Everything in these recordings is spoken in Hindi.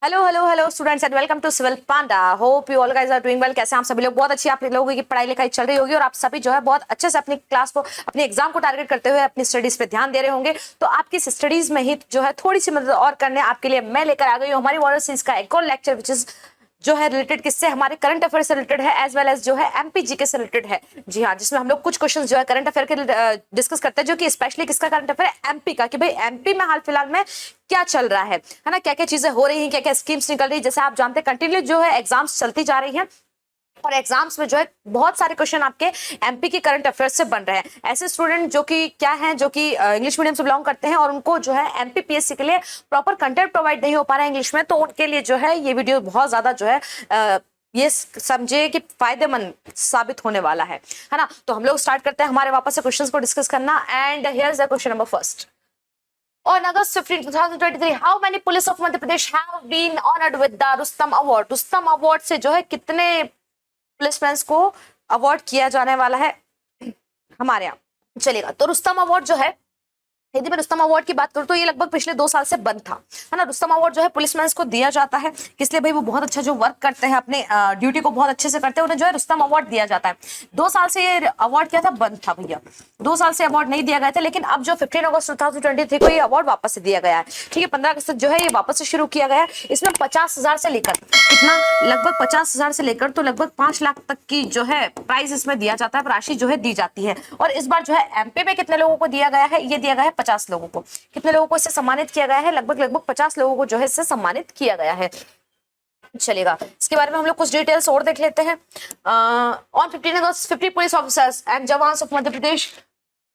Hello hello hello students and welcome to Civil Panda. Hope you all guys are doing well. कैसे आप सभी लोग? बहुत अच्छी आप लोगों की पढ़ाई लिखाई चल रही होगी और आप सभी जो है बहुत अच्छे से अपनी क्लास को अपने एग्जाम को टारगेट करते हुए अपनी स्टडीज पे ध्यान दे रहे होंगे। तो आपकी स्टडीज में ही जो है थोड़ी सी मदद और करने आपके लिए मैं लेकर आ गई हूँ हमारी मॉडल सीरीज का एक और लेक्चर विच इज जो है रिलेटेड किससे, हमारे करंट अफेयर से रिलेटेड है एज वेल एज जो है एमपी जीके से रिलेटेड है। जी हाँ, जिसमें हम लोग कुछ क्वेश्चंस जो है करंट अफेयर के डिस्कस करते हैं, जो कि स्पेशली किसका करंट अफेयर है, एमपी का, कि भाई एमपी में हाल फिलहाल में क्या चल रहा है ना, क्या क्या चीजें हो रही हैं, क्या क्या स्कीम्स निकल रही है। जैसे आप जानते हैं कंटिन्यू जो है एग्जाम्स चलती जा रही हैं और एग्जाम्स में जो है बहुत सारे क्वेश्चन आपके एमपी के करंट अफेयर्स से बन रहे हैं। ऐसे स्टूडेंट जो कि क्या हैं, जो कि इंग्लिश मीडियम से बिलोंग करते हैं और उनको जो है एमपी पीएससी के लिए प्रॉपर कंटेंट प्रोवाइड नहीं हो पा रहा है इंग्लिश में, तो उनके लिए जो है ये वीडियो बहुत ज्यादा जो है ये समझे कि फायदेमंद साबित होने वाला है ना। तो हम लोग स्टार्ट करते हैं हमारे वापस से क्वेश्चंस को डिस्कस करना। And here is the question number first. On August 15, 2023, how many police of Madhya Pradesh have been honored with the Rustam Award? Rustam award से जो है कितने पुलिसमैन को अवार्ड किया जाने वाला है हमारे यहाँ? चलेगा। तो रुस्तम अवार्ड जो है, यदि मैं रुस्तम अवार्ड की बात करूं तो ये लगभग पिछले 2 साल से बंद था, है ना। रुस्तम अवार्ड जो है पुलिसमैन को दिया जाता है, इसलिए भाई वो बहुत अच्छा जो वर्क करते हैं, अपने ड्यूटी को बहुत अच्छे से करते हैं, उन्हें जो है रुस्तम अवार्ड दिया जाता है। 2 साल से ये अवार्ड क्या था, बंद था भैया। 2 साल से अवार्ड नहीं दिया गया था, लेकिन अब जो 15 अगस्त 2023 को ये अवार्ड वापस से दिया गया है। ठीक है, 15 अगस्त जो है ये वापस से शुरू किया गया है। इसमें 50,000 से लेकर कितना, लगभग 50,000 से लेकर तो लगभग 5 लाख तक की जो है प्राइज इसमें दिया जाता है, राशि जो है दी जाती है। और इस बार जो है एमपी में कितने लोगों को दिया गया है, ये दिया गया है 50 लोगों को। कितने लोगों को इससे सम्मानित किया गया है? लगभग 50 लोगों को जो है इससे सम्मानित किया गया है। चलेगा, इसके बारे में हम लोग कुछ डिटेल्स और देख लेते हैं। On 15 August 50 police officers and jawans of Madhya Pradesh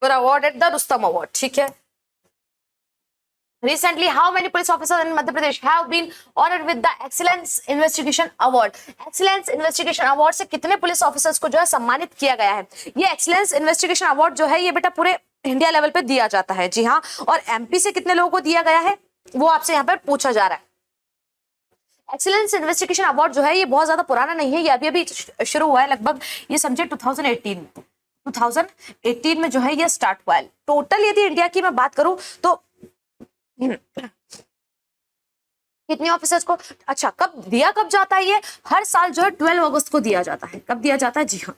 were awarded the Rustam award. ठीक है। Recently, how many police officers in Madhya Pradesh have been honored with the Excellence Investigation Award? Excellence Investigation Award से कितने पुलिस ऑफिसर्स को जो है सम्मानित किया गया है? ये Excellence Investigation Award जो है ये बेटा पूरे इंडिया लेवल पे दिया जाता है। जी हाँ, और एमपी से कितने लोगों को दिया गया है वो आपसे यहाँ पर पूछा जा रहा है। एक्सीलेंस इन्वेस्टिगेशन अवार्ड जो है ये बहुत ज्यादा पुराना नहीं है, ये अभी अभी शुरू हुआ है। लगभग ये समझे 2018 में जो है ये स्टार्ट हुआ है। टोटल यदि इंडिया की मैं बात करूं तो कितने ऑफिसर्स को, अच्छा कब जाता है ये? हर साल जो है 12 अगस्त को दिया जाता है। कब दिया जाता है? जी हाँ,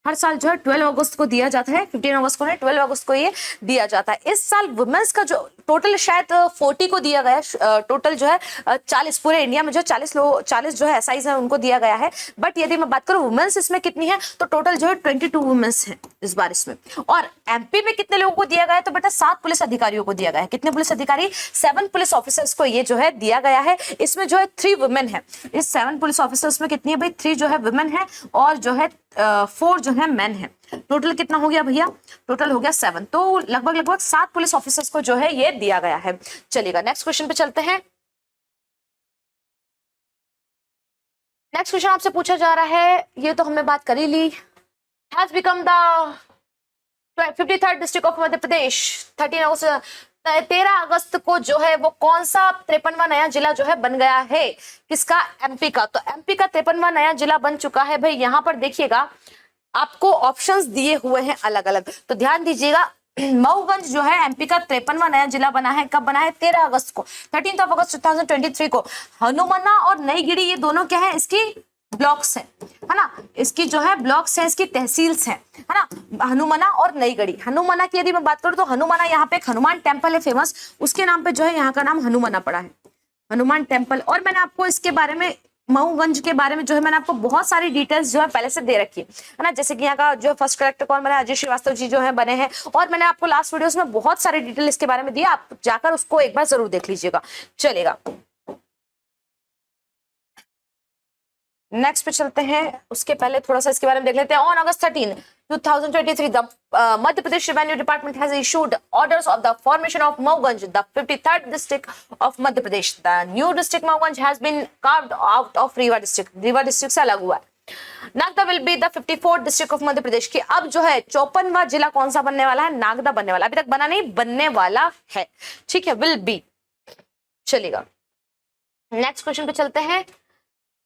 हर साल जो है 12 अगस्त को दिया जाता है। 15 अगस्त को नहीं, 12 अगस्त को ये दिया जाता है। इस साल वुमेन्स का जो टोटल शायद 40 को दिया गया है। टोटल जो है 40 पूरे इंडिया में जो 40 जो है एसआईज है उनको दिया गया है। बट यदि मैं बात करूं वुमेन्स इसमें कितनी है तो टोटल जो है 22 वुमेन्स है इस बार इसमें। और एमपी में कितने लोगों को दिया गया है तो बेटा 7 पुलिस अधिकारियों को दिया गया है। कितने पुलिस अधिकारी? 7 पुलिस ऑफिसर्स को ये जो है दिया गया है। इसमें जो है 3 वुमेन है। इस 7 पुलिस ऑफिसर्स में कितनी है भाई? 3 जो है वुमेन है और जो है 4 जो है मेन है। टोटल कितना हो गया भैया? टोटल हो गया 7। तो लगभग 7 पुलिस ऑफिसर्स को जो है ये दिया गया है। चलिएगा, नेक्स्ट क्वेश्चन पे चलते हैं। नेक्स्ट क्वेश्चन आपसे पूछा जा रहा है, ये तो हमने बात कर ही ली। Has become the 53rd district of Madhya Pradesh 13 अगस्त को जो है वो कौन सा 53वां नया जिला जो है बन गया है? किसका? एमपी का। तो एमपी का 53वां नया जिला बन चुका है भाई। यहां पर देखिएगा आपको ऑप्शंस दिए हुए हैं अलग अलग, तो ध्यान दीजिएगा। मऊगंज जो है एमपी का 53वां नया जिला बना है। कब बना है? 13 अगस्त को, 13 अगस्त 2023 को। हनुमाना और नईगिरी ये दोनों क्या है? इसकी ब्लॉक्स है ना। इसकी जो है ब्लॉक्स है, इसकी तहसील्स है ना, हनुमाना और नईगढ़ी। हनुमाना की यदि मैं बात करूं तो हनुमाना यहाँ पे एक हनुमान टेम्पल है फेमस, उसके नाम पे जो है यहाँ का नाम हनुमाना पड़ा है, हनुमान टेम्पल। और मैंने आपको इसके बारे में, मऊगंज के बारे में जो है मैंने आपको बहुत सारी डिटेल्स जो है पहले से दे रखी है ना। जैसे कि यहाँ का जो फर्स्ट कलेक्टर कौन बना है, अजय श्रीवास्तव जी जो है बने हैं। और मैंने आपको लास्ट वीडियोस में बहुत सारी डिटेल इसके बारे में दी, आप जाकर उसको एक बार जरूर देख लीजिएगा। चलेगा, नेक्स्ट पे चलते हैं। उसके पहले थोड़ा सा इसके बारे में देख लेते हैं। On August 13, 2023 the Madhya Pradesh revenue department has issued orders of the formation of Mauganj, the 53rd district of Madhya Pradesh. The new district Mauganj has been carved out of Rewa district. Rewa district से अलग हुआ है। Nagda will be the 54th district of Madhya Pradesh की अब जो है 54वां जिला कौन सा बनने वाला है? नागदा बनने वाला। अभी तक बना नहीं, बनने वाला है। ठीक है, विल बी। चलेगा, नेक्स्ट क्वेश्चन पे चलते हैं।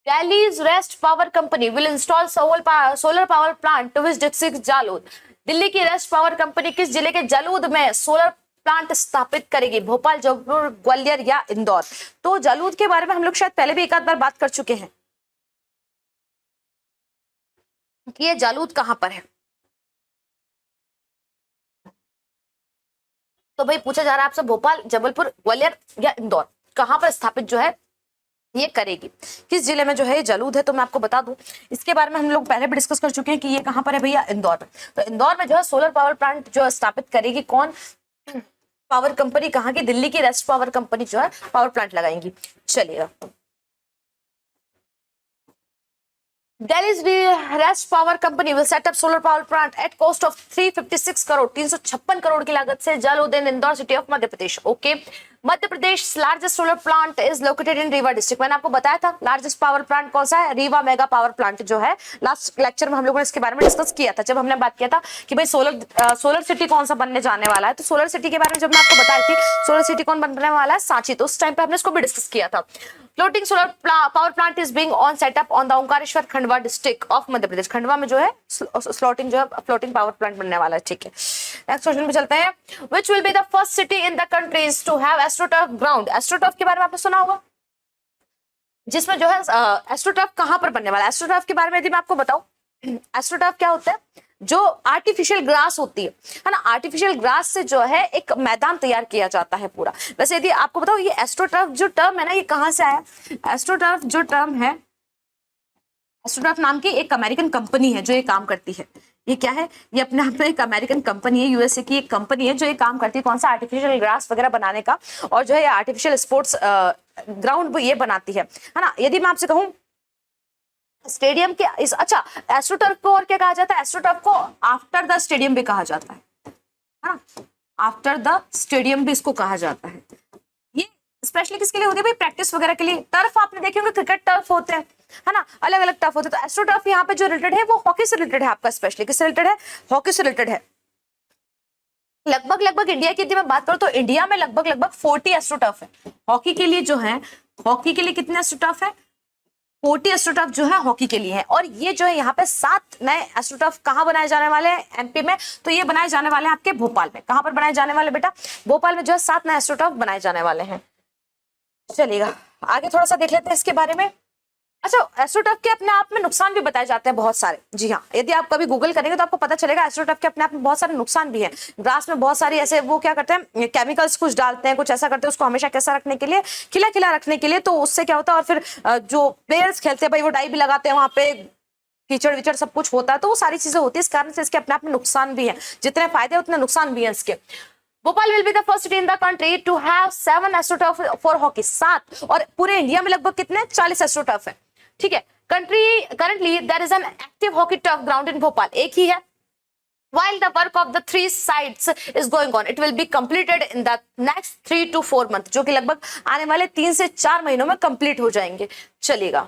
Delhi's Rest Power Company will install solar power plant to which district? जालूद। Delhi की रेस्ट पावर कंपनी किस जिले के जालूद में सोलर प्लांट स्थापित करेगी? भोपाल, जबलपुर, ग्वालियर या इंदौर? तो जालूद के बारे में हम लोग शायद पहले भी एक आध बार बात कर चुके हैं कि ये जालूद कहां पर है। तो भाई पूछा जा रहा है आपसे भोपाल, जबलपुर, ग्वालियर या इंदौर कहां पर स्थापित जो है ये करेगी, किस जिले में जो है ये जालूद है। तो मैं आपको बता दूं इसके बारे में हम लोग पहले भी डिस्कस कर चुके हैं कि ये कहां पर है भैया, इंदौर में। तो इंदौर में जो है सोलर पावर प्लांट जो स्थापित करेगी कौन? पावर कंपनी कहाँ की? दिल्ली की रेस्ट पावर कंपनी जो है पावर प्लांट लगाएंगी। चलिएगा, Delhi's Rest Power Company will set up solar power plant at cost of 356 crore, 356 crore की लागत से Jalud in Indore city of Madhya Pradesh. Okay, Madhya Pradesh largest solar plant is located in Rewa district. मैंने आपको बताया था लार्जेस्ट पावर प्लांट कौन सा है, रीवा मेगा पावर प्लांट जो है। लास्ट लेक्चर में हम लोगों ने इसके बारे में डिस्कस किया था, जब हमने बात किया था कि भाई सोलर सिटी कौन सा बनने जाने वाला है। तो सोलर सिटी के बारे में जब मैं आपको बताई थी सोलर सिटी कौन बनने वाला है, सांची, तो उस टाइम पे हमने इसको भी डिस्कस किया था। Floating solar power plant is being on setup on the Omkareshwar, Khandwa district of Madhya Pradesh. Khandwa में जो है फ्लोटिंग जो है फ्लोटिंग पावर प्लांट बनने वाला है। ठीक है, नेक्स्ट क्वेश्चन पे चलते हैं। Which will be the first city in the countries to have astroturf ground? Astroturf के बारे में आपने सुना होगा, जिसमें जो है एस्ट्रोटर्फ कहां पर बनने वाला है। एस्ट्रोटर्फ के बारे में यदि मैं आपको बताऊं, एस्ट्रोटर्फ क्या होता है? जो आर्टिफिशियल ग्रास होती है ना, आर्टिफिशियल ग्रास से जो है एक मैदान तैयार किया जाता है पूरा। वैसे यदि आपको बताओ ये एस्ट्रोटर्फ जो टर्म है ना, ये कहां से आया? एस्ट्रोटर्फ जो टर्म है, एस्ट्रोटर्फ नाम की एक अमेरिकन कंपनी है जो ये काम करती है। ये क्या है? ये अपने आप में एक अमेरिकन कंपनी है, यूएसए की एक कंपनी है जो ये काम करती है कौन सा? आर्टिफिशियल ग्रास वगैरह बनाने का, और जो है आर्टिफिशियल स्पोर्ट्स ग्राउंड ये बनाती है ना। यदि मैं आपसे कहूं स्टेडियम के इस, अच्छा, एस्ट्रोटर्फ को और क्या कहा जाता है? एस्ट्रोटर्फ को आफ्टर द स्टेडियम भी कहा जाता है ना, आफ्टर द स्टेडियम भी इसको कहा जाता है। ये स्पेशली किसके लिए होती है भाई? प्रैक्टिस वगैरह के लिए। टर्फ आपने देखे होंगे, क्रिकेट टर्फ होते हैं है ना, अलग अलग टर्फ होते हैं। तो एस्ट्रोटर्फ यहाँ पे जो रिलेटेड है वो हॉकी से रिलेटेड है आपका, स्पेशली किससे रिलेटेड है? हॉकी से रिलेटेड है। लगभग इंडिया की यदि मैं बात करूं तो इंडिया में लगभग 40 एस्ट्रोटर्फ है हॉकी के लिए जो है। हॉकी के लिए कितने एस्ट्रोटर्फ है? 40 एस्ट्रोटर्फ जो है हॉकी के लिए है। और ये जो है यहाँ पे 7 नए एस्ट्रोटर्फ कहाँ बनाए जाने वाले हैं? एमपी में। तो ये बनाए जाने वाले हैं आपके भोपाल में। कहाँ पर बनाए जाने वाले बेटा? भोपाल में जो है 7 नए एस्ट्रोटर्फ बनाए जाने वाले हैं। चलिएगा आगे थोड़ा सा देख लेते हैं इसके बारे में। अच्छा, एस्ट्रोटर्फ के अपने आप में नुकसान भी बताए जाते हैं बहुत सारे। जी हाँ, यदि आप कभी गूगल करेंगे तो आपको पता चलेगा एस्ट्रोटर्फ के अपने आप में बहुत सारे नुकसान भी हैं। ग्रास में बहुत सारी ऐसे वो क्या करते हैं, केमिकल्स कुछ डालते हैं, कुछ ऐसा करते हैं उसको हमेशा कैसा रखने के लिए, खिला खिला रखने के लिए। तो उससे क्या होता है, और फिर जो प्लेयर्स खेलते हैं भाई वो डाई भी लगाते हैं वहां पे, कीचड़ विचड़ सब कुछ होता है, तो वो सारी चीजें होती है। इस कारण से इसके अपने आप में नुकसान भी है, जितने फायदे उतने नुकसान भी है इसके। Bhopal will be the first city in the country to have 7 astroturf for hockey, 7। और पूरे इंडिया में लगभग कितने? 40 एस्ट्रोटर्फ है। ठीक है, currently there is an active hockey turf ground in Bhopal, एक ही है। While the work of the 3 sites is going on, it will be completed in the next 3 to 4 months, जो कि लगभग आने वाले 3 से 4 महीनों में कंप्लीट हो जाएंगे। चलिएगा,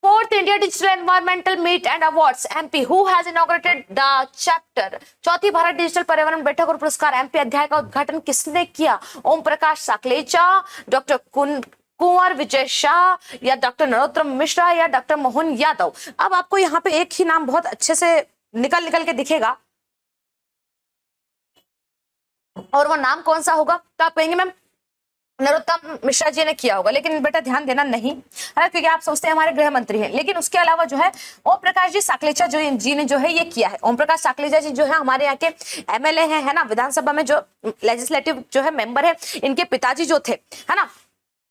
4th India Digital Environmental Meet and Awards MP, who has inaugurated the chapter? चौथी भारत डिजिटल पर्यावरण बैठक और पुरस्कार एमपी अध्याय का उद्घाटन किसने किया? ओम प्रकाश साकलेचा, डॉक्टर कुंवर विजय शाह, या डॉक्टर नरोत्तम मिश्रा, या डॉक्टर मोहन यादव। अब आपको यहाँ पे एक ही नाम बहुत अच्छे से निकल के दिखेगा, और वो नाम कौन सा होगा? तो आप कहेंगे मैम नरोत्तम मिश्रा जी ने किया होगा, लेकिन बेटा ध्यान देना नहीं है, क्योंकि आप सोचते हैं हमारे गृह मंत्री हैं, लेकिन उसके अलावा जो है ओम प्रकाश जी साकलेचा जी ने जो है ये किया है। ओम प्रकाश साकलेचा जी जो है हमारे यहाँ के एमएलए हैं, है ना, विधानसभा में जो लेजिस्लेटिव जो है मेंबर है। इनके पिताजी जो थे, है ना,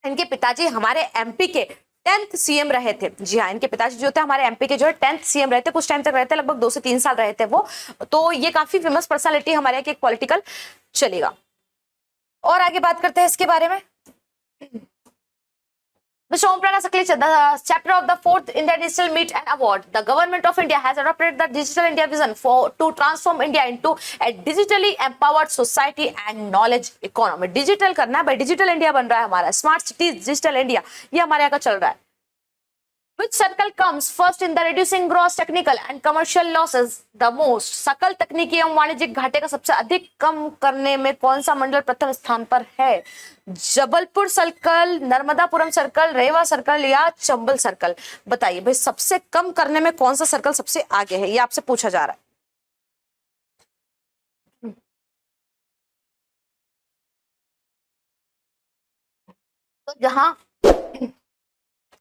इनके पिताजी हमारे एमपी के 10th सीएम रहे थे। जी हाँ, इनके पिताजी जो थे हमारे एमपी के जो है 10th सीएम रहे थे, कुछ टाइम तक रहे थे, लगभग 2 से 3 साल रहे थे वो। तो ये काफी फेमस पर्सनालिटी हमारे यहाँ की एक पॉलिटिकल। चलेगा और आगे बात करते हैं इसके बारे में। Mr. Om Prakash Saklecha, the chapter of the 4th India Digital Meet and Award. The government of India has adopted the Digital India vision to transform India into a digitally empowered society and knowledge economy. Digital करना है भाई, डिजिटल इंडिया बन रहा है हमारा, स्मार्ट सिटीज डिजिटल इंडिया, ये हमारे यहाँ का चल रहा है। Which circle comes first in the reducing gross technical and commercial losses the most? सकल तकनीकी एवं वाणिज्यिक घाटे का सबसे अधिक कम करने में कौन सा मंडल प्रथम स्थान पर है? जबलपुर सर्कल, नर्मदापुरम सर्कल, रेवा सर्कल, या चंबल सर्कल? बताइए भाई, सबसे कम करने में कौन सा सर्कल सबसे आगे है, ये आपसे पूछा जा रहा है। तो जहां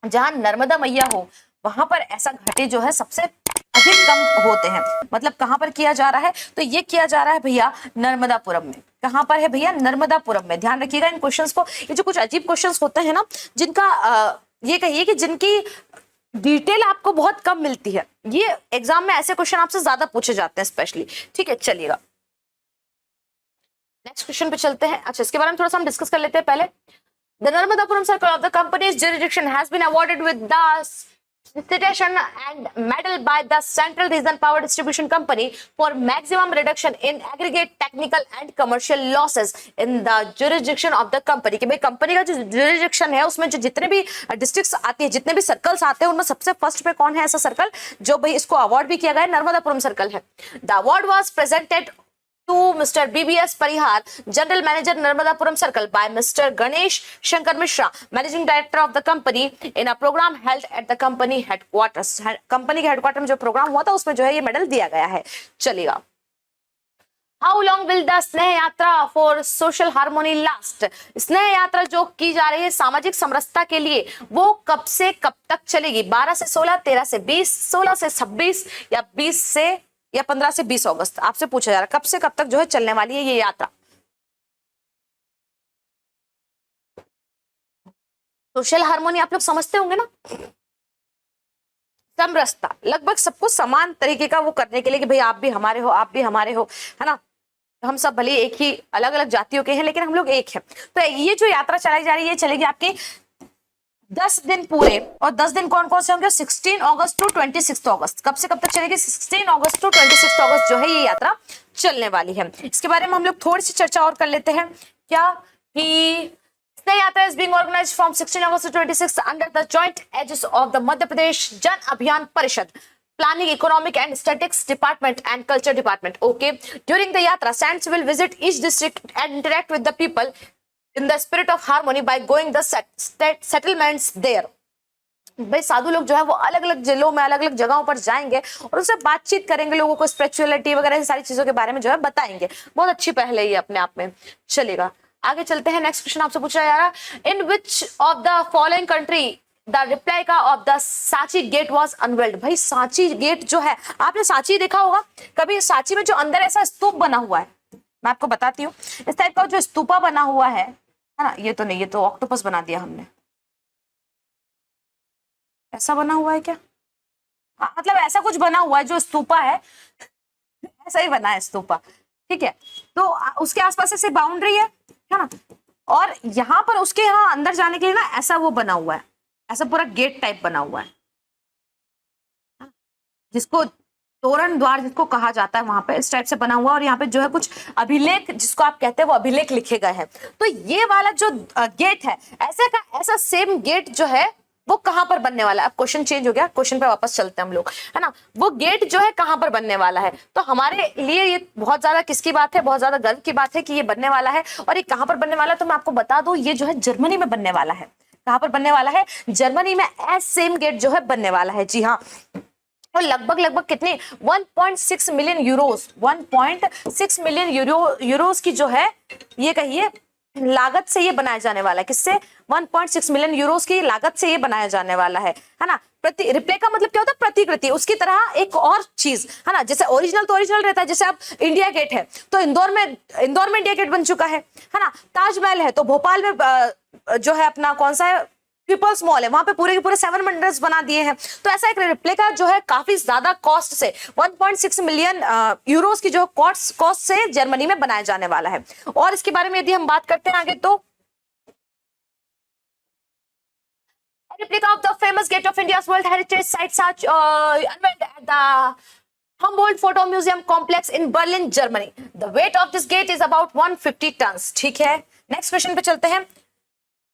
जहां नर्मदा मैया हो वहां पर ऐसा घाटी जो है सबसे अधिक कम होते हैं। मतलब कहां पर किया जा रहा है, तो ये किया जा रहा है भैया नर्मदापुरम में। कहां पर है भैया? नर्मदापुरम में। ध्यान रखिएगा इन क्वेश्चंस को। ये जो कुछ अजीब क्वेश्चंस होते हैं ना, जिनका ये कहिए कि जिनकी डिटेल आपको बहुत कम मिलती है, ये एग्जाम में ऐसे क्वेश्चन आपसे ज्यादा पूछे जाते हैं स्पेशली। ठीक है, चलिएगा नेक्स्ट क्वेश्चन पे चलते हैं। अच्छा, इसके बारे में थोड़ा सा हम डिस्कस कर लेते हैं पहले। The Narmadapuram Circle of the company's jurisdiction has been awarded with the citation and medal by the Central Region Power Distribution Company for maximum reduction in aggregate technical and commercial losses in the jurisdiction of the company। कि भाई कंपनी का जो jurisdiction है उसमें जो जितने भी डिस्ट्रिक्ट्स आती है, जितने भी सर्कल्स आते हैं, उनमें सबसे फर्स्ट पे कौन है ऐसा सर्कल जो भाई इसको अवार्ड भी किया गया है? नर्मदापुरम सर्कल है। The award was presented to Mr. BBS Parihar, General Manager Narmadapuram Circle, by Mr. Ganesh Shankar Mishra, Managing Director of the company, in a program held at the company headquarters। Company के हेडक्वार्टर में जो प्रोग्राम हुआ था उसमें जो है ये मेडल दिया गया है। चलिएगा, How long will the स्नेह यात्रा for social harmony last? स्नेह यात्रा जो की जा रही है सामाजिक समरसता के लिए, वो कब से कब तक चलेगी? 12 से 16, 13 से 20, 16 से 26 या 20 से या 15 से 20 अगस्त? आपसे पूछा जा रहा है कब से कब तक जो है चलने वाली है ये यात्रा। सोशल हार्मोनी आप लोग समझते होंगे ना, समरसता, लगभग सबको समान तरीके का वो करने के लिए कि भाई आप भी हमारे हो, आप भी हमारे हो, है ना। हम सब भले एक ही अलग अलग जातियों के हैं लेकिन हम लोग एक हैं। तो ये जो यात्रा चलाई जा रही है चलेगी आपकी 10 दिन पूरे। और 10 दिन कौन कौन से होंगे? 16 अगस्त टू 26 अगस्त। कब से कब तक चलेगी? 16 अगस्त टू 26 अगस्त जो है ये यात्रा चलने वाली है। इसके बारे में हम लोग थोड़ी सी चर्चा और कर लेते हैं। क्या कि स्नेह यात्रा is being organized from 16 August to 26 under the joint aegis of the Madhya Pradesh Jan Abhiyan Parishad, Planning, Economic and Statistics Department and Culture Department. Okay, during the yatra, saints will visit each district and interact with the people in the spirit of harmony by going the settlements there। भाई साधु लोग जो है वो अलग अलग जिलों में अलग अलग जगहों पर जाएंगे और उनसे बातचीत करेंगे, लोगों को स्पिरिचुअलिटी वगैरह सारी चीजों के बारे में जो है बताएंगे। बहुत अच्छी पहल है ये अपने आप में। चलेगा, आगे चलते हैं। नेक्स्ट क्वेश्चन आपसे पूछा जा रहा है, in which of the following country the replica of the Sanchi gate was unveiled? भाई सांची गेट जो है, आपने सांची देखा होगा कभी? सांची में जो अंदर ऐसा स्तूप बना हुआ है, मैं आपको बताती हूँ। इस टाइप का जो स्तूपा बना हुआ है ना, ये तो नहीं, ये तो ऑक्टोपस बना दिया हमने। ऐसा बना हुआ है क्या? हाँ, मतलब ऐसा कुछ बना हुआ है जो स्तूपा है, ऐसा ही बना है स्तूपा। ठीक है, तो उसके आसपास ऐसे बाउंड्री है ना, और यहाँ पर उसके यहाँ अंदर जाने के लिए ना ऐसा वो बना हुआ है, ऐसा पूरा गेट टाइप बना हुआ है, जिसको तोरण द्वार जिसको कहा जाता है, वहां पे इस टाइप से बना हुआ। और यहाँ पे जो है कुछ अभिलेख जिसको आप कहते हैं वो अभिलेख लिखे गए हैं। तो ये वाला जो गेट है, ऐसे का ऐसा सेम गेट जो है वो कहां पर बनने वाला है? अब क्वेश्चन चेंज हो गया, क्वेश्चन पे वापस चलते हैं हम लोग, है ना। वो गेट जो है कहां पर बनने वाला है? तो हमारे लिए ये बहुत ज्यादा किसकी बात है? बहुत ज्यादा गर्व की बात है कि ये बनने वाला है। और ये कहां पर बनने वाला है? तो मैं आपको बता दूं, ये जो है जर्मनी में बनने वाला है। कहां पर बनने वाला है? जर्मनी में एज सेम गेट जो है बनने वाला है। जी हाँ, और लगभग कितने 1.6 मिलियन यूरोस, 1.6 मिलियन यूरोस की जो है ये कहिए लागत से ये बनाया जाने वाला है। किससे? 1.6 मिलियन यूरोस की लागत से ये बनाया जाने वाला है ना। प्रति रिप्लिका मतलब क्या होता है? प्रतिकृति। उसकी तरह एक और चीज है ना, जैसे ओरिजिनल तो ओरिजिनल रहता है, जैसे अब इंडिया गेट है तो इंदौर में इंडिया गेट बन चुका है ना। ताजमहल है तो भोपाल में जो है अपना कौन सा है, पीपल्स मॉल है, वहां पे पूरे के पूरे 7 वंडर्स बना दिए हैं। तो ऐसा एक रिप्लिका जो है काफी ज्यादा कॉस्ट से 1.6 मिलियन यूरोस की जो कॉस्ट से जर्मनी में बनाया जाने वाला है। और इसके बारे में यदि हम बात करते हैं आगे, तो replica of the famous gate of India's World Heritage Site unveiled at the Humboldt Photo Museum complex in Berlin, Germany. The weight of this gate is about 150 tons। ठीक है, नेक्स्ट क्वेश्चन पे चलते हैं।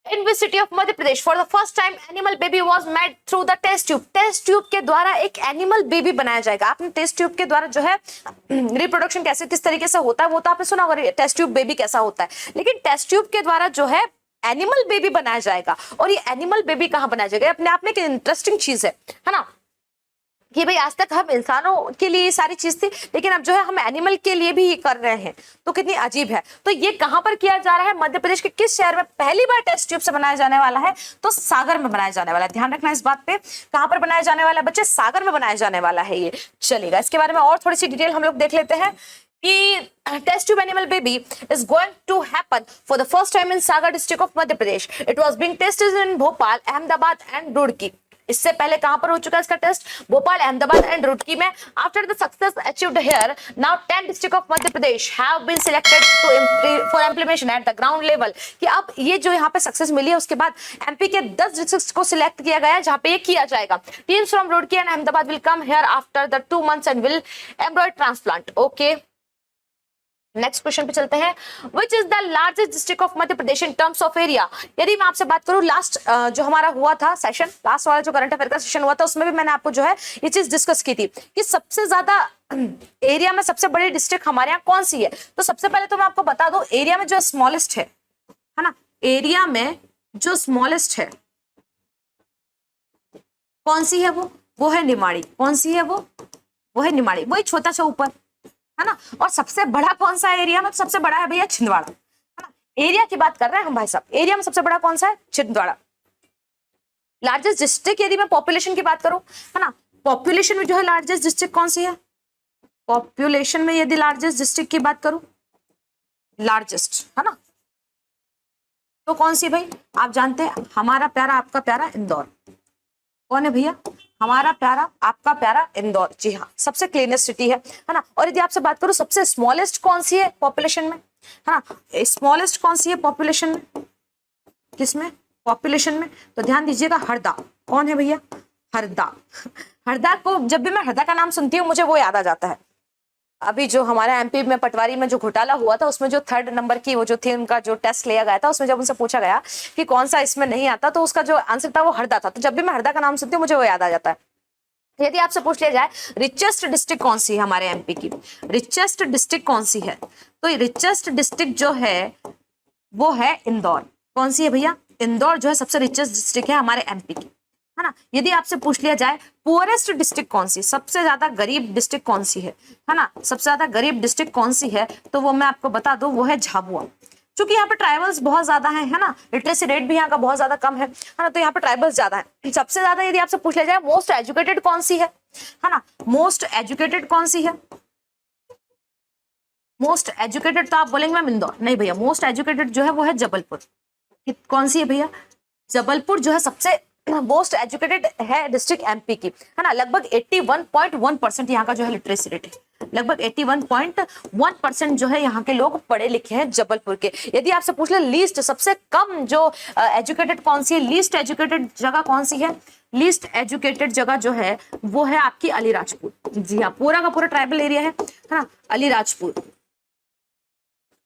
In which city of Madhya Pradesh for the first time animal baby was made through the test tube? Test tube के द्वारा एक एनिमल बेबी बनाया जाएगा। आपने टेस्ट ट्यूब के द्वारा जो है रिप्रोडक्शन कैसे किस तरीके से होता है वो तो आपने सुना होगा, टेस्ट ट्यूब बेबी कैसा होता है। लेकिन टेस्ट ट्यूब के द्वारा जो है एनिमल बेबी बनाया जाएगा। और ये एनिमल बेबी कहाँ बनाया जाएगा? अपने आप में एक इंटरेस्टिंग चीज है ना। कि भाई आज तक हम इंसानों के लिए ये सारी चीज थी, लेकिन अब जो है हम एनिमल के लिए भी ये कर रहे हैं, तो कितनी अजीब है। तो ये कहां पर किया जा रहा है, मध्य प्रदेश के किस शहर में पहली बार टेस्ट ट्यूब से बनाया जाने वाला है, तो सागर में बनाया जाने वाला है। ध्यान रखना इस बात पे, कहां पर बनाया जाने वाला है बच्चे, सागर में बनाया जाने वाला है ये। चलेगा, इसके बारे में और थोड़ी सी डिटेल हम लोग देख लेते हैं कि test tube animal baby is going to happen for the first time in Sagar district of Madhya Pradesh. It was being tested in Bhopal, Ahmedabad and Roorkee. इससे पहले कहां पर हो चुका है इसका टेस्ट, भोपाल, अहमदाबाद एंड रुड़की में। After the success achieved here, now 10 district of Madhya Pradesh have been selected for implementation at the ground level. कि अब ये जो यहाँ पे सक्सेस मिली है, उसके बाद एमपी के 10 डिस्ट्रिक्ट्स को सिलेक्ट किया गया है जहां पे ये किया जाएगा। Teams from Roorkee and Ahmedabad will come here after the 2 months and will एम्ब्रॉय transplant. Okay, next question पे चलते हैं। Which is the largest district of Madhya Pradesh in terms of area. यदि मैं आपसे बात करूं, लास्ट जो हमारा हुआ था सेशन, लास्ट वाला जो करंट अफेयर का सेशन हुआ था, उसमें भी मैंने आपको जो है ये चीज डिस्कस की थी कि सबसे ज्यादा एरिया में सबसे बड़ी डिस्ट्रिक्ट हमारे यहाँ कौन सी है। तो सबसे पहले तो मैं आपको बता दूं, एरिया में जो स्मॉलेस्ट है ना, एरिया में जो स्मॉलेस्ट है कौन सी है, वो है निमाड़ी। कौन सी है वो है निमाड़ी, वही छोटा सा ऊपर है ना। और सबसे बड़ा कौन सा एरिया में, सबसे बड़ा है भैया छिंदवाड़ा, है ना। एरिया की बात कर रहे हैं हम भाई साहब, एरिया में सबसे बड़ा कौन सा है, छिंदवाड़ा। लार्जेस्ट डिस्ट्रिक्ट यदि मैं पॉपुलेशन की बात करूं, है ना, पॉपुलेशन में जो है लार्जेस्ट डिस्ट्रिक्ट कौन सी है, पॉपुलेशन में यदि लार्जेस्ट डिस्ट्रिक्ट की बात करूं, लार्जेस्ट है ना, तो कौन सी भाई, आप जानते हैं, हमारा प्यारा आपका प्यारा इंदौर। कौन है भैया, हमारा प्यारा आपका प्यारा इंदौर। जी हाँ, सबसे क्लीनेस्ट सिटी है ना। और यदि आपसे बात करूं सबसे स्मॉलेस्ट कौन सी है पॉपुलेशन में, है ना, स्मॉलेस्ट कौन सी है पॉपुलेशन में, किसमें, पॉपुलेशन में, तो ध्यान दीजिएगा, हरदा। कौन है भैया, हरदा। हरदा को जब भी मैं हरदा का नाम सुनती हूँ मुझे वो याद आ जाता है, अभी जो हमारे एमपी में पटवारी में जो घोटाला हुआ था, उसमें जो 3rd नंबर की वो जो थी उनका जो टेस्ट लिया गया था, उसमें जब उनसे पूछा गया कि कौन सा इसमें नहीं आता, तो उसका जो आंसर था वो हरदा था। तो जब भी मैं हरदा का नाम सुनती हूँ मुझे वो याद आ जाता है। यदि आपसे पूछ लिया जाए रिचेस्ट डिस्ट्रिक्ट कौन सी है हमारे एमपी की, रिचेस्ट डिस्ट्रिक्ट कौन सी है, तो रिचेस्ट डिस्ट्रिक्ट जो है वो है इंदौर। कौन सी है भैया, इंदौर जो है सबसे रिचेस्ट डिस्ट्रिक्ट है हमारे एमपी की, है ना। यदि आपसे पूछ लिया जाए पुअरेस्ट डिस्ट्रिक्ट कौन सी, सबसे ज्यादा गरीब डिस्ट्रिक्ट कौन सी है ना, सबसे ज्यादा गरीब डिस्ट्रिक्ट कौन सी है, तो वो मैं आपको बता दूं, वो है झाबुआ। क्योंकि यहाँ पे ट्राइबल्स बहुत ज्यादा है ना, लिटरेसी रेट भी यहाँ का बहुत ज्यादा कम है ना, तो यहाँ पे ट्राइबल्स ज्यादा है। सबसे ज्यादा यदि आपसे पूछ लिया जाए मोस्ट एजुकेटेड कौन सी है ना, मोस्ट एजुकेटेड कौन सी है, मोस्ट एजुकेटेड तो आप बोलेंगे मैम इंदौर, नहीं भैया, मोस्ट एजुकेटेड जो है वो है जबलपुर। कौन सी है भैया, जबलपुर जो है सबसे मोस्ट एजुकेटेड है डिस्ट्रिक्ट एमपी की, है ना। लगभग 81.1% यहाँ का जो है लिटरेसी रेट है, लगभग 81.1% जो है यहाँ के लोग पढ़े लिखे हैं जबलपुर के। यदि आपसे पूछ ले लीस्ट, सबसे कम जो एजुकेटेड कौन सी है, लीस्ट एजुकेटेड जगह कौन सी है, लीस्ट एजुकेटेड जगह जो है वो है आपकी अलीराजपुर। जी हाँ, पूरा का पूरा ट्राइबल एरिया है ना, अलीराजपुर।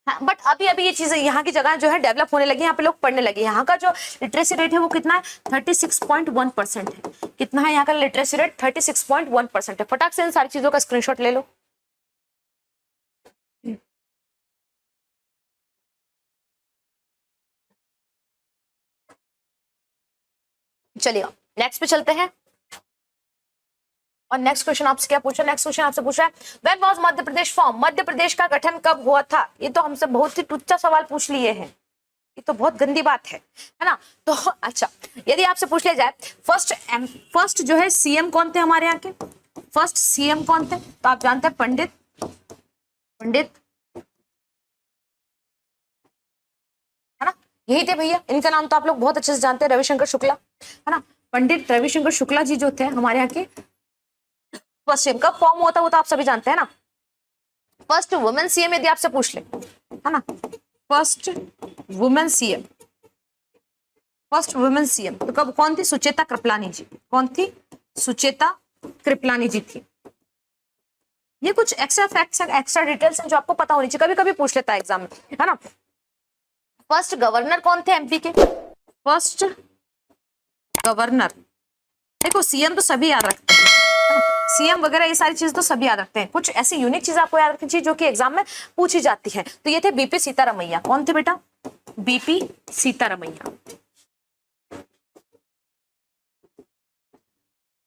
हाँ, बट अभी अभी ये चीजें यहाँ की जगह जो है डेवलप होने लगी, यहाँ पे लोग पढ़ने लगे। यहाँ का जो लिटरेसी रेट है वो कितना है, 36.1% है। कितना है यहाँ का लिटरेसी रेट, 36.1% है। फटाक से इन सारी चीजों का स्क्रीनशॉट ले लो। चलिएगा, नेक्स्ट पे चलते हैं। और नेक्स्ट क्वेश्चन आपसे क्या पूछा, नेक्स्ट क्वेश्चन आपसे पूछा है when was Madhya Pradesh form, Madhya Pradesh का गठन कब हुआ था। ये तो हमसे बहुत ही टुच्चा सवाल पूछ लिए हैं, ये तो बहुत गंदी बात है ना। तो अच्छा, यदि आपसे पूछ लिया जाए फर्स्ट जो है सीएम कौन थे हमारे यहाँ के, फर्स्ट सीएम कौन थे, तो आप जानते हैं पंडित है ना, यही थे भैया। इनका नाम तो आप लोग बहुत अच्छे से जानते हैं, रविशंकर शुक्ला, है ना। पंडित रविशंकर शुक्ला जी जो थे हमारे यहाँ के फर्स्ट सीएम। कब फॉर्म हुआ था वो तो आप सभी जानते हैं ना। फर्स्ट वुमेन सीएम यदि आपसे पूछ ले, है ना, first women CM, first women CM तो कब, कौन थी, सुचेता कृपलानी जी। कौन थी, सुचेता कृपलानी जी थी। ये कुछ एक्स्ट्रा फैक्ट्स, एक्स्ट्रा डिटेल्स हैं जो आपको पता होनी चाहिए, कभी कभी पूछ लेता है एग्जाम में, है ना। फर्स्ट गवर्नर कौन थे एमपी के, फर्स्ट गवर्नर, देखो सीएम तो सभी याद रखते हैं, सीएम वगैरह ये सारी चीज तो सभी याद रखते हैं, कुछ ऐसी यूनिक चीज आपको याद रखनी चाहिए जो कि एग्जाम में पूछी जाती है। तो ये थे बीपी सीतारमैया। कौन थे बेटा, बीपी सीतारमैया।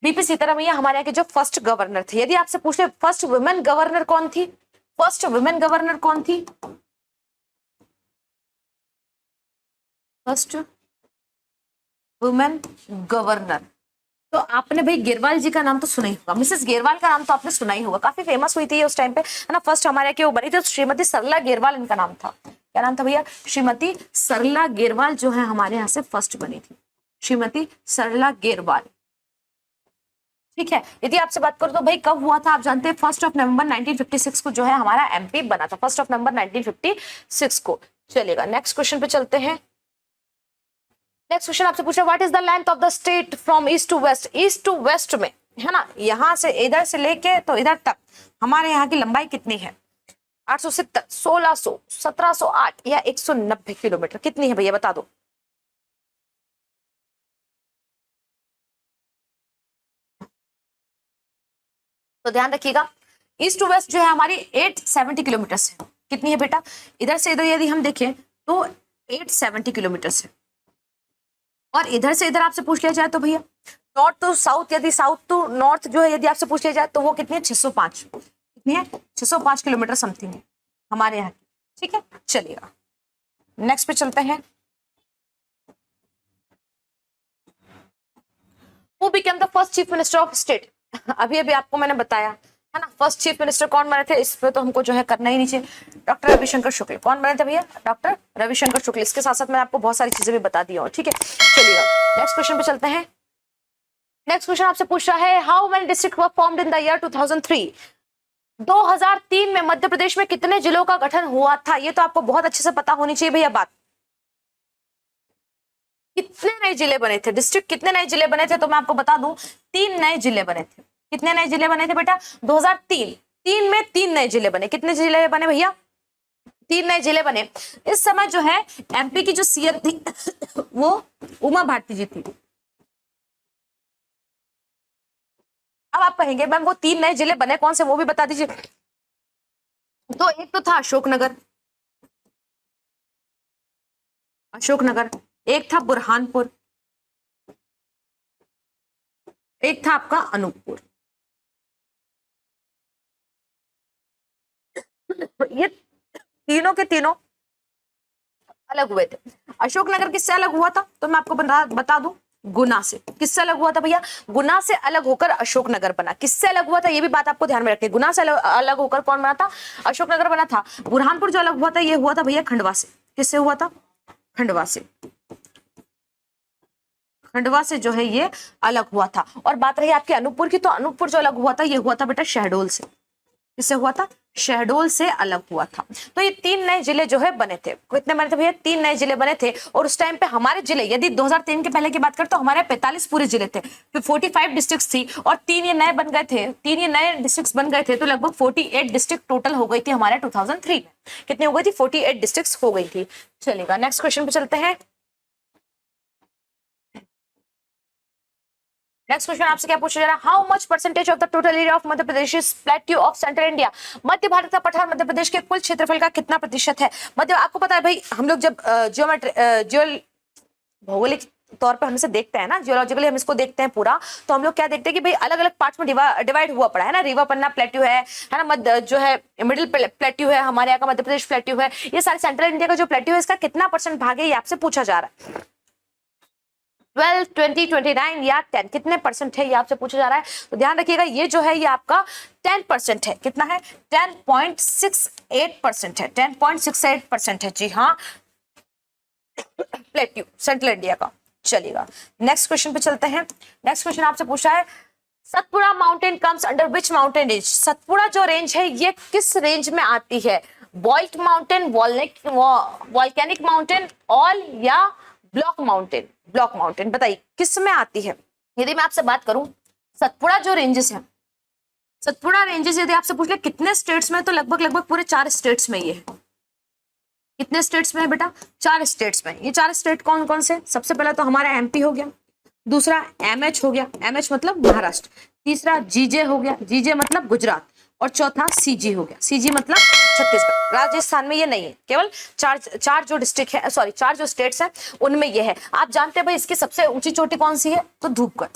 बीपी सीतारमैया हमारे यहाँ के जो फर्स्ट गवर्नर थे। यदि आपसे पूछे फर्स्ट वुमेन गवर्नर कौन थी, फर्स्ट वुमेन गवर्नर कौन थी, फर्स्ट वुमेन गवर्नर, तो आपने भाई गेरवाल जी का नाम तो सुना ही होगा, मिसेस गेरवाल का नाम तो आपने सुना ही होगा, काफी फेमस हुई थी उस टाइम पे, है ना। फर्स्ट हमारे क्या वो बनी थी, श्रीमती सरला गेरवाल इनका नाम था। क्या नाम था भैया? श्रीमती सरला गेरवाल जो है हमारे यहाँ से फर्स्ट बनी थी, श्रीमती सरला गेरवाल। ठीक है। यदि आपसे बात करूं तो भाई कब हुआ था, आप जानते हैं 1 नवंबर 1956 को जो है हमारा एमपी बना था, 1 नवंबर 1956 को। चलेगा, नेक्स्ट क्वेश्चन पे चलते हैं। नेक्स्ट क्वेश्चन आपसे पूछा what is the length of the state from east to west. East to west में, है ना, यहां से इधर से लेके तो इधर तक हमारे यहाँ की लंबाई कितनी है? 870, 1600, 1708 या 190 किलोमीटर, कितनी है भैया बता दो। तो ध्यान रखिएगा, ईस्ट टू वेस्ट जो है हमारी 870 किलोमीटर है। कितनी है बेटा? इधर से इधर यदि हम देखें तो 870 किलोमीटर है। और इधर से इधर आपसे पूछ लिया जाए तो भैया नॉर्थ टू साउथ, यदि साउथ टू नॉर्थ जो है यदि आपसे पूछ लिया जाए तो वो कितनी है? 605। कितनी है? 605 किलोमीटर समथिंग है हमारे यहाँ की। ठीक है, चलिएगा नेक्स्ट पे चलते हैं। Who became the first chief minister of state? अभी अभी आपको मैंने बताया है ना, फर्स्ट चीफ मिनिस्टर कौन बने थे, इस पे तो हमको जो है करना ही नहीं चाहिए। डॉक्टर रविशंकर शुक्ल। कौन बने थे भैया? डॉक्टर रविशंकर शुक्ल। इसके साथ साथ मैं आपको बहुत सारी चीजें भी बता दी हूँ। ठीक है, चलिएगा नेक्स्ट क्वेश्चन पे चलते हैं। नेक्स्ट क्वेश्चन आपसे पूछ रहा है how many district were formed in the year 2003। 2003 में मध्य प्रदेश में कितने जिलों का गठन हुआ था? ये तो आपको बहुत अच्छे से पता होनी चाहिए भैया बात। कितने नए जिले बने थे, डिस्ट्रिक्ट कितने नए जिले बने थे? तो मैं आपको बता दूं 3 नए जिले बने थे। कितने नए जिले बने थे बेटा? 2003 में 3 नए जिले बने। कितने जिले बने भैया? 3 नए जिले बने। इस समय जो है एमपी की जो सीएम थी वो उमा भारती जी थी। अब आप कहेंगे मैम वो 3 नए जिले बने कौन से, वो भी बता दीजिए। तो एक तो था अशोकनगर, अशोकनगर, एक था बुरहानपुर, एक था आपका अनूपपुर। ये तीनों के तीनों अलग हुए थे। अशोकनगर किससे अलग हुआ था? तो मैं आपको बता दूं गुना से। किससे अलग हुआ था भैया? गुना से अलग होकर अशोकनगर बना। किससे अलग हुआ था ये भी बात आपको ध्यान में रखनी है। गुना से अलग होकर कौन बना था? अशोकनगर बना था। बुरहानपुर जो अलग हुआ था ये हुआ था भैया खंडवा से। किससे हुआ था? खंडवा से। खंडवा से जो है ये अलग हुआ था। और बात रही आपके अनूपपुर की, तो अनूपपुर जो अलग हुआ था ये हुआ था बेटा शहडोल से। किससे हुआ था? शहडोल से अलग हुआ था। तो ये 3 नए जिले जो है बने थे। कितने बने थे भैया? 3 नए जिले बने थे। और उस टाइम पे हमारे जिले, यदि 2003 के पहले की बात करें तो हमारे 45 पूरे जिले थे, फिर 45 डिस्ट्रिक्ट थी और 3 ये नए बन गए थे, 3 ये नए डिस्ट्रिक्ट बन गए थे, तो लगभग 48 डिस्ट्रिक्ट टोटल हो गई थी हमारे 2003 में। कितनी हो गई थी? 48 डिस्ट्रिक्ट हो गई थी। चलेगा नेक्स्ट क्वेश्चन पे चलते हैं। नेक्स्ट क्वेश्चन आपसे क्या पूछा जा रहा है? How much percentage of the total area of Madhya Pradesh is plateau of central India. Madhya Bharat का पठार मध्य प्रदेश के कुल क्षेत्रफल का कितना प्रतिशत है? मध्य, आपको पता है भाई हम लोग जब भौगोलिक तौर पर हम इसे देखते हैं ना, जियोलॉजिकली हम इसको देखते हैं पूरा, तो हम लोग क्या देखते हैं कि भाई अलग अलग पार्ट्स में डिवाइड हुआ पड़ा है ना। रिवर पन्ना प्लेट्यू है ना, मध्य जो है मिडिल प्लेट्यू है, हमारे यहाँ का मध्य प्रदेश प्लेट्यू है। ये सारे सेंट्रल इंडिया का जो प्लेट्यू है इसका कितना परसेंट भाग है ये आपसे पूछा जा रहा है। 12, 20, 29 या 10, कितने परसेंट है ये आपसे पूछा जा रहा है। तो ध्यान रखिएगा ये जो है ये आपका 10% है। कितना है? 10.68% है। 10.68% है जी हाँ, प्लेट्यू सेंट्रल इंडिया का। चलिएगा नेक्स्ट क्वेश्चन पे चलते हैं। नेक्स्ट क्वेश्चन आपसे पूछा है Satpura mountain comes under which mountain range. Satpura जो रेंज है ये किस रेंज में आती है? Bolt mountain, volcanic mountain, all या ब्लॉक माउंटेन? ब्लॉक माउंटेन बताइए किस में आती है। यदि मैं आपसे बात करूं सतपुड़ा जो रेंजेस है, सतपुड़ा रेंजेस यदि आपसे पूछ ले कितने स्टेट्स में, तो लगभग पूरे 4 स्टेट्स में ये है। कितने स्टेट्स में है बेटा? 4 स्टेट्स में। ये 4 स्टेट कौन कौन से? सबसे पहला तो हमारा एमपी हो गया, दूसरा एमएच हो गया, एमएच मतलब महाराष्ट्र, तीसरा जीजे हो गया, जीजे मतलब गुजरात, और चौथा सीजी हो गया, सीजी मतलब छत्तीसगढ़। राजस्थान में ये नहीं है, केवल चार जो डिस्ट्रिक्ट है, सॉरी 4 जो स्टेट्स हैं उनमें ये है। आप जानते हैं भाई इसकी सबसे ऊंची चोटी कौन सी है? तो धूपगढ़।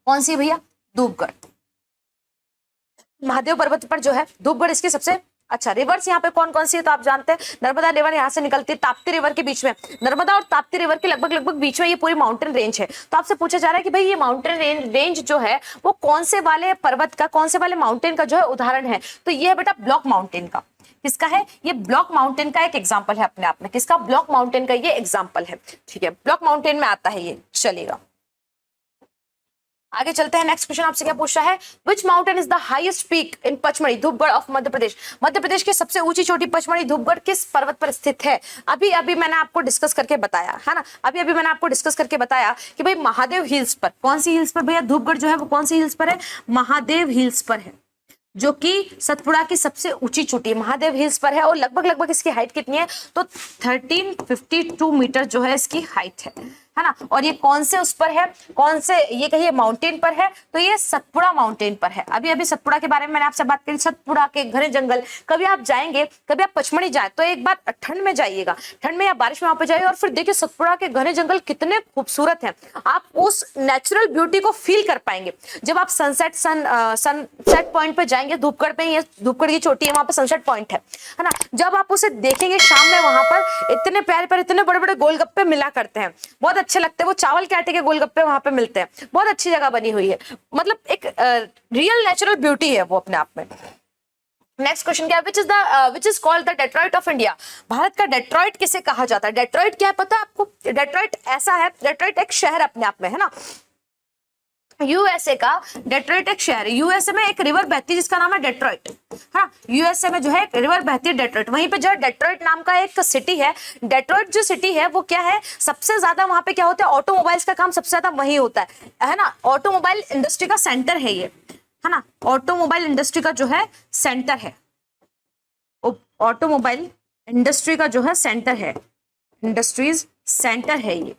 कौन सी भैया? धूपगढ़। महादेव पर्वत पर जो है धूपगढ़ इसकी सबसे अच्छा। रिवर्स यहाँ पे कौन कौन सी है तो आप जानते हैं, नर्मदा रिवर यहाँ से निकलती है, ताप्ती रिवर के बीच में, नर्मदा और ताप्ती रिवर के लगभग लगभग बीच में ये पूरी माउंटेन रेंज है। तो आपसे पूछा जा रहा है कि भाई ये माउंटेन रेंज जो है वो कौन से वाले पर्वत का, कौन से वाले माउंटेन का जो है उदाहरण है? तो ये है बेटा ब्लॉक माउंटेन का। किसका है? ये ब्लॉक माउंटेन का एक एग्जाम्पल है अपने आप में। किसका? ब्लॉक माउंटेन का ये एग्जाम्पल है। ठीक है, ब्लॉक माउंटेन में आता है ये, चलेगा। आगे चलते हैं। नेक्स्ट क्वेश्चन आपसे क्या पूछ रहा है? Which mountain is the highest peak in Pachmarhi Dhupgarh of Madhya Pradesh? Madhya Pradesh की सबसे ऊंची चोटी पचमढ़ी धूपगढ़ किस पर्वत पर स्थित है? अभी अभी मैंने आपको डिस्कस करके बताया है ना, अभी अभी मैंने आपको डिस्कस करके बताया कि भाई महादेव हिल्स पर। कौन सी हिल्स पर भैया? धूपगढ़ जो है वो कौन सी हिल्स पर है? महादेव हिल्स पर है, जो कि सतपुड़ा की सबसे ऊंची चोटी महादेव हिल्स पर है। और लगभग लगभग इसकी हाइट कितनी है? तो 1352 मीटर जो है इसकी हाइट है ना। और ये कौन से उस पर है, कौन से ये कहिए माउंटेन पर है? तो ये सतपुड़ा माउंटेन पर है। अभी अभी सतपुड़ा के बारे में मैंने आपसे बात करी। सतपुड़ा के घने जंगल, कभी आप जाएंगे, कभी आप पचमढ़ी जाए तो एक बार ठंड में जाइएगा, ठंड में या बारिश में वहां पे जाइए और फिर देखिए सतपुड़ा के घने जंगल कितने खूबसूरत हैं। आप उस नेचुरल ब्यूटी को फील कर पाएंगे जब आप सनसेट पॉइंट पे जाएंगे। धूपगढ़ पे, ये धूपगढ़ की चोटी है, वहां पे सनसेट पॉइंट है ना। जब आप उसे देखेंगे शाम में, वहां पर इतने प्यारे प्यारे इतने बड़े बड़े गोलगप्पे मिला करते हैं, बहुत अच्छे लगते हैं। वो चावल के आटे के गोलगप्पे वहां पे मिलते हैं। बहुत अच्छी जगह बनी हुई है, मतलब एक रियल नेचुरल ब्यूटी है वो अपने आप में। नेक्स्ट क्वेश्चन क्या है? Which is called the Detroit of India? Bharat का डेट्रॉइट किसे कहा जाता है? डेट्रॉइट क्या है पता है आपको? डेट्रॉइट ऐसा है, डेट्रॉइट एक शहर अपने आप में है ना, यूएसए का डेट्रॉइट एक शहर है। यूएसए में एक रिवर बहती है जिसका नाम है डेट्रॉइट। हाँ, यूएसए में जो है एक रिवर बहती है डेट्रॉइट। वहीं पे जो है डेट्रॉइट नाम का एक सिटी है। डेट्रॉइट जो सिटी है वो क्या है, सबसे ज्यादा वहां पे क्या होता है, ऑटोमोबाइल्स का काम सबसे ज्यादा वही होता है ना। ऑटोमोबाइल इंडस्ट्री का सेंटर है ये, है ना। ऑटोमोबाइल इंडस्ट्री का जो है सेंटर है, ऑटोमोबाइल इंडस्ट्री का जो है सेंटर है, इंडस्ट्रीज सेंटर है ये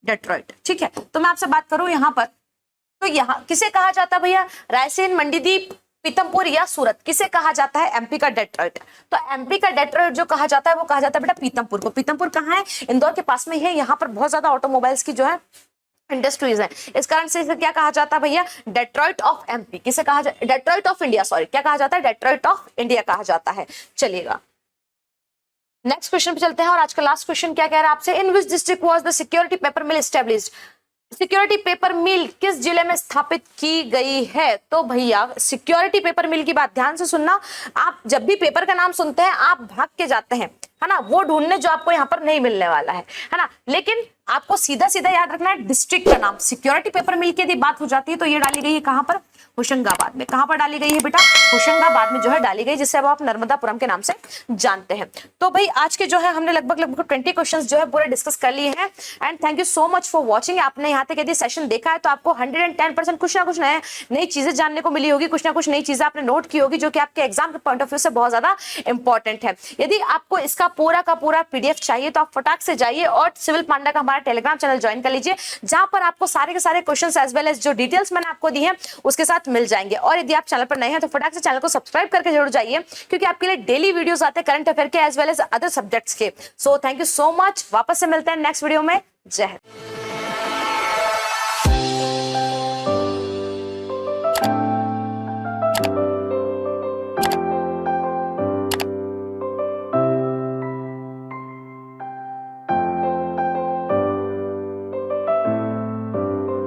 डेट्रॉइट। ठीक है, तो मैं आपसे बात करूं यहाँ पर, तो यहाँ किसे कहा जाता है भैया? रायसेन, मंडीदीप, पीतमपुर या सूरत, किसे कहा जाता है? एमपी का डेट्रॉइट। तो एमपी का डेट्रॉइट जो कहा जाता है वो कहा जाता है बेटा पीतमपुर को। पीतमपुर कहाँ है? इंदौर के पास में ही है। यहाँ पर बहुत ज्यादा ऑटोमोबाइल्स की जो है इंडस्ट्रीज है, इस कारण से इसे क्या कहा जाता है भैया? Detroit of MP. किसे कहा जाता? डेट्रॉइट ऑफ इंडिया, सॉरी, क्या कहा जाता है? डेट्रॉइट ऑफ इंडिया कहा जाता है। चलिएगा नेक्स्ट क्वेश्चन पे चलते हैं। और आज का लास्ट क्वेश्चन क्या कह रहा है आपसे? In which district was the security paper mill established? Security paper mill किस जिले में स्थापित की गई है? तो भैया सिक्योरिटी पेपर मिल की बात ध्यान से सुनना। आप जब भी पेपर का नाम सुनते हैं आप भाग के जाते हैं, है ना, वो ढूंढने जो आपको यहाँ पर नहीं मिलने वाला है ना। लेकिन आपको सीधा सीधा याद रखना है डिस्ट्रिक्ट का नाम। सिक्योरिटी पेपर मिल की यदि बात हो जाती है तो ये डाली गई है कहाँ पर? होशंगाबाद में। कहां पर डाली गई है बेटा? होशंगाबाद में जो है डाली गई, जिसे अब आप नर्मदापुरम के नाम से जानते हैं। तो भाई आज के जो है हमने लगभग लगभग 20 क्वेश्चंस जो है पूरे डिस्कस कर लिए हैं। And thank you so much for watching. आपने यहाँ तक यदि सेशन देखा है तो आपको 110% कुछ ना कुछ नई चीजें जानने को मिली होगी, कुछ ना कुछ नई चीजें आपने नोट की होगी, जो कि आपके एग्जाम के पॉइंट ऑफ व्यू से बहुत ज्यादा इंपॉर्टेंट है। यदि आपको इसका पूरा का पूरा पीडीएफ चाहिए तो आप फटाक से जाइए और सिविल पांडा का हमारा टेलीग्राम चैनल ज्वाइन कर लीजिए, जहां पर आपको सारे के सारे क्वेश्चंस एज वेल एज जो डिटेल्स मैंने आपको दी है उसके साथ मिल जाएंगे। और यदि आप चैनल पर नए हैं तो फटाक से चैनल को सब्सक्राइब करके जरूर जाइए, क्योंकि आपके लिए डेली वीडियोस आते हैं करंट अफेयर के as well as other subjects के। So thank you so much. वापस से मिलते हैं नेक्स्ट वीडियो में। जय हिंद।